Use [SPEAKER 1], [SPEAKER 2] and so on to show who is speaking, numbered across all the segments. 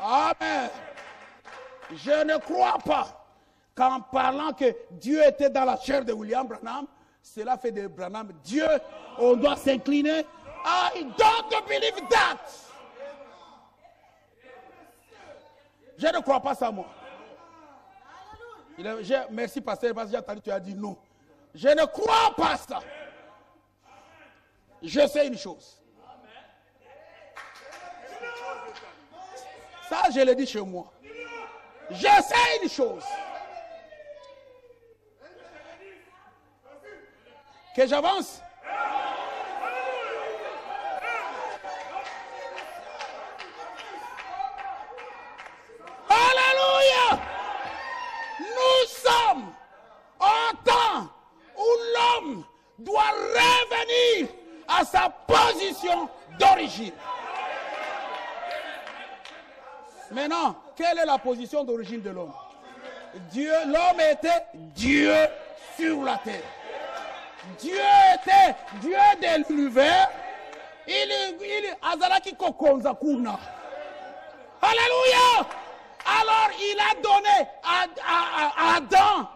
[SPEAKER 1] Amen. Je ne crois pas qu'en parlant que Dieu était dans la chair de William Branham, cela fait de Branham Dieu, on doit s'incliner. I don't believe that. Je ne crois pas ça, moi. Merci, pasteur, parce que j'ai entendu, tu as dit non. Je ne crois pas ça. Je sais une chose. Ça, je le dis chez moi. Je sais une chose. Que j'avance. Alléluia. Nous sommes en temps où l'homme doit revenir à sa position d'origine. Maintenant, quelle est la position d'origine de l'homme? L'homme était Dieu sur la terre. Dieu était Dieu de l'univers. Alléluia. Alors il a donné à Adam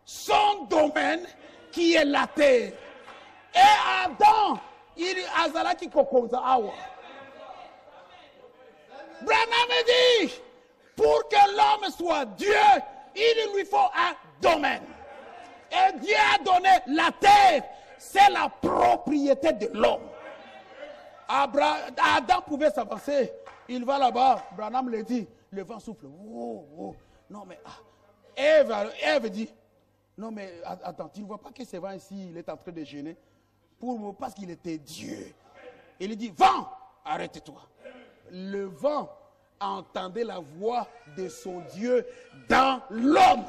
[SPEAKER 1] son domaine qui est la terre. Et Adam, il azalaki kokonza awa. Branham dit, pour que l'homme soit Dieu, il lui faut un domaine. Et Dieu a donné la terre, c'est la propriété de l'homme. Adam pouvait s'avancer, il va là-bas, Branham le dit, le vent souffle. Oh, oh. Non mais, Ève dit, non mais attends, tu ne vois pas que ce vent ici, il est en train de gêner parce qu'il était Dieu. Il dit, vent, arrête-toi. Le vent entendait la voix de son Dieu dans l'homme.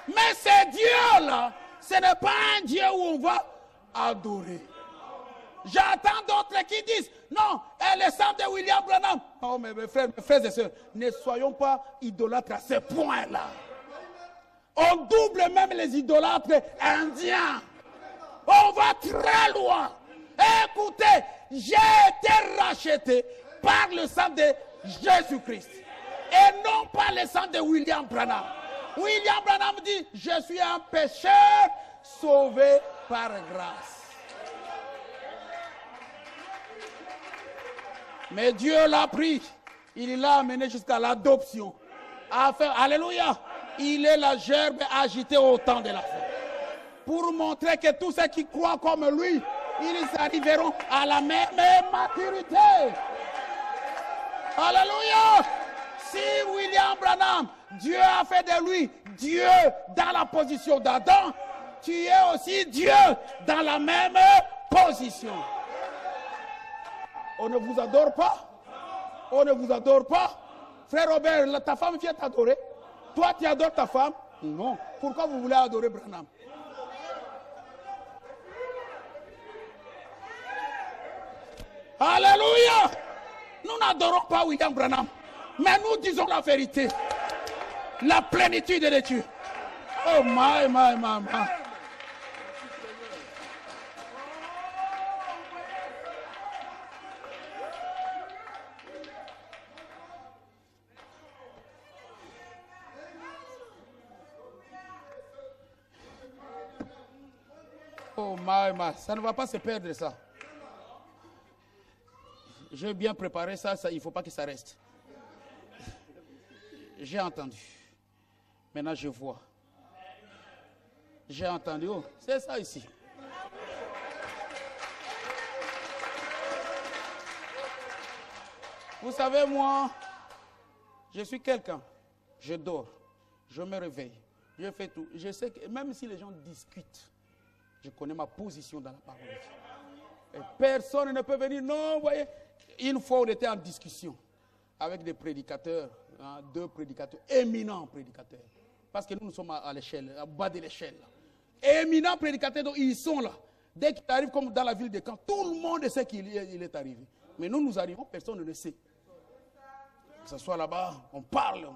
[SPEAKER 1] Mais ce Dieu-là, ce n'est pas un Dieu où on va adorer. J'entends d'autres qui disent, non, elle est sang de William Branham. Oh, mais mes frères et sœurs, ne soyons pas idolâtres à ce point-là. On double même les idolâtres indiens. On va très loin. Écoutez, j'ai été racheté par le sang de Jésus-Christ. Et non pas le sang de William Branham. William Branham dit, je suis un pécheur sauvé par grâce. Mais Dieu l'a pris. Il l'a amené jusqu'à l'adoption. Alléluia. Il est la gerbe agitée au temps de la fin. Pour montrer que tous ceux qui croient comme lui, ils arriveront à la même maturité. Alléluia. Si William Branham, Dieu a fait de lui Dieu dans la position d'Adam, tu es aussi Dieu dans la même position. On ne vous adore pas. On ne vous adore pas. Frère Robert, ta femme vient t'adorer. Toi, tu adores ta femme? Non. Pourquoi vous voulez adorer Branham? Alléluia. Nous n'adorons pas William Branham. Mais nous disons la vérité. La plénitude de Dieu. Oh my. Oh my. Ça ne va pas se perdre ça. J'ai bien préparé ça, il ne faut pas que ça reste. J'ai entendu. Maintenant je vois. J'ai entendu. Oh, c'est ça ici. Vous savez, moi, je suis quelqu'un. Je dors. Je me réveille. Je fais tout. Je sais que même si les gens discutent, je connais ma position dans la parole de Dieu. Et personne ne peut venir. Non, vous voyez. Une fois, on était en discussion avec des prédicateurs, deux prédicateurs, éminents prédicateurs. Parce que nous sommes à l'échelle, à bas de l'échelle. Éminents prédicateurs, donc ils sont là. Dès qu'ils arrivent comme dans la ville de Caen, tout le monde sait qu'il est arrivé. Mais nous arrivons, personne ne le sait. Que ce soit là-bas, on parle.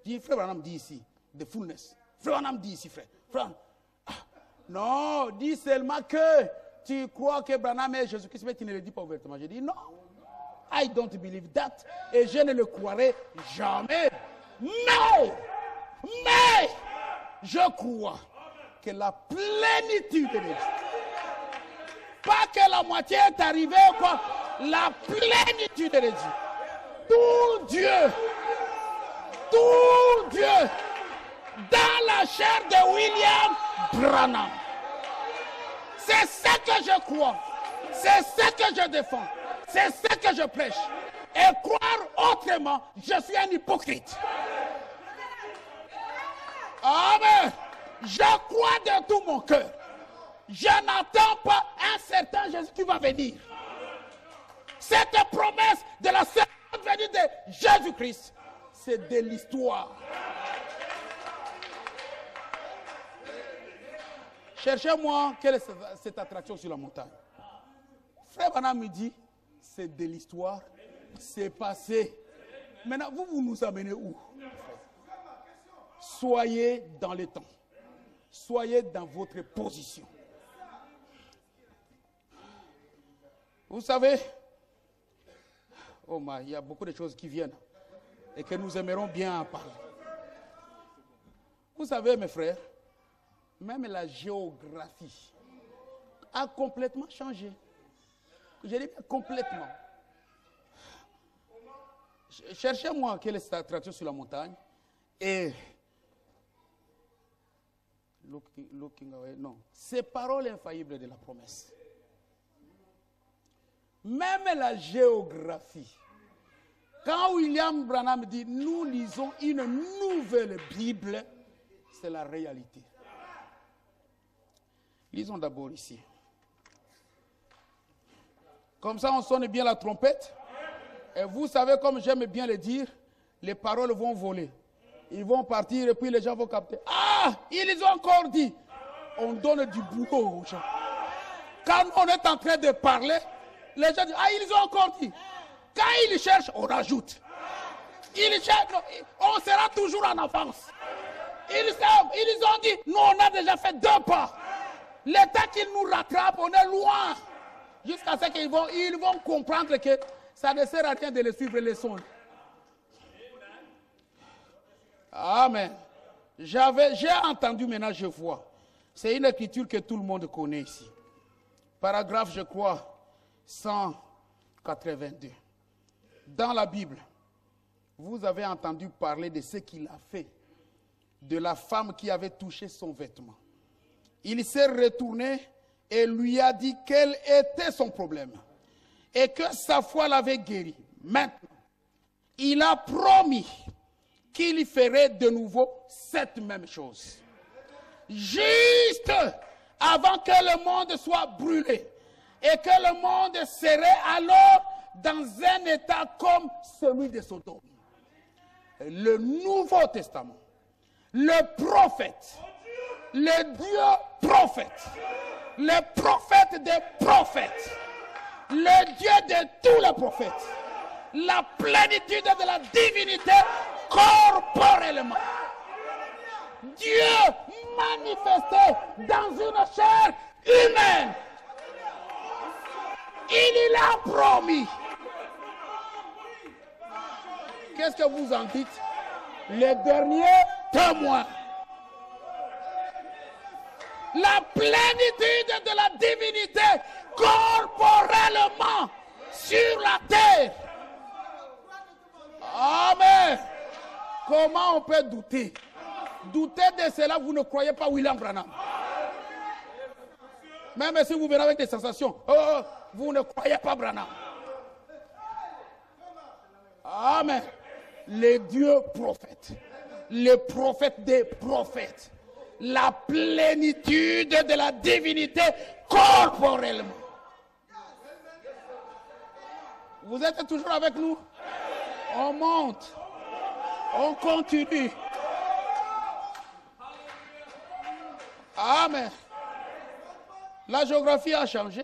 [SPEAKER 1] Je dis, frère Branham dit ici, the fullness. Frère Branham dit ici, frère. Non, dis seulement que tu crois que Branham est Jésus-Christ, mais tu ne le dis pas ouvertement. Je dis non. I don't believe that. Et je ne le croirai jamais. Mais, je crois que la plénitude de Dieu, pas que la moitié est arrivée, quoi, la plénitude de Dieu, tout Dieu, dans la chair de William Branham. C'est ce que je crois, c'est ce que je défends, c'est ce que je prêche. Et croire autrement, je suis un hypocrite. Amen. Je crois de tout mon cœur. Je n'attends pas un certain Jésus qui va venir. Cette promesse de la seconde venue de Jésus-Christ, c'est de l'histoire. Cherchez-moi quelle est cette attraction sur la montagne. Frère Branham me dit, c'est de l'histoire, c'est passé. Maintenant, vous nous amenez où? Soyez dans le temps. Soyez dans votre position. Vous savez, oh my, il y a beaucoup de choses qui viennent et que nous aimerons bien en parler. Vous savez, mes frères, même la géographie a complètement changé. Je dis complètement. Cherchez-moi quelle est cette attraction sur la montagne et looking away, non. Ces paroles infaillibles de la promesse. Même la géographie. Quand William Branham dit nous lisons une nouvelle Bible, c'est la réalité. Lisons d'abord ici. Comme ça, on sonne bien la trompette. Et vous savez, comme j'aime bien le dire, les paroles vont voler. Ils vont partir et puis les gens vont capter. Ah, ils ont encore dit. On donne du boulot aux gens. Quand on est en train de parler, les gens disent, ah, ils ont encore dit. Quand ils cherchent, on rajoute. Ils cherchent, on sera toujours en avance. Ils ont dit, nous on a déjà fait 2 pas. Le temps qu'ils nous rattrapent, on est loin. Jusqu'à ce qu'ils vont comprendre que ça ne sert à rien de les suivre les sons. Amen. J'ai entendu, maintenant je vois. C'est une écriture que tout le monde connaît ici. Paragraphe, je crois, 182. Dans la Bible, vous avez entendu parler de ce qu'il a fait, de la femme qui avait touché son vêtement. Il s'est retourné et lui a dit quel était son problème et que sa foi l'avait guéri. Maintenant, il a promis qu'il ferait de nouveau cette même chose. Juste avant que le monde soit brûlé et que le monde serait alors dans un état comme celui de Sodome. Le Nouveau Testament, le prophète, le Dieu prophète, le prophète des prophètes, le Dieu de tous les prophètes, la plénitude de la divinité corporellement. Dieu manifesté dans une chair humaine. Il l'a promis. Qu'est-ce que vous en dites? Les derniers témoins. La plénitude de la divinité corporellement sur la terre. Amen. Comment on peut douter? Douter de cela, vous ne croyez pas William Branham. Même si vous verrez avec des sensations, vous ne croyez pas Branham. Amen. Les dieux prophètes, les prophètes des prophètes, la plénitude de la divinité corporellement. Vous êtes toujours avec nous? On monte, on continue. Amen. La géographie a changé.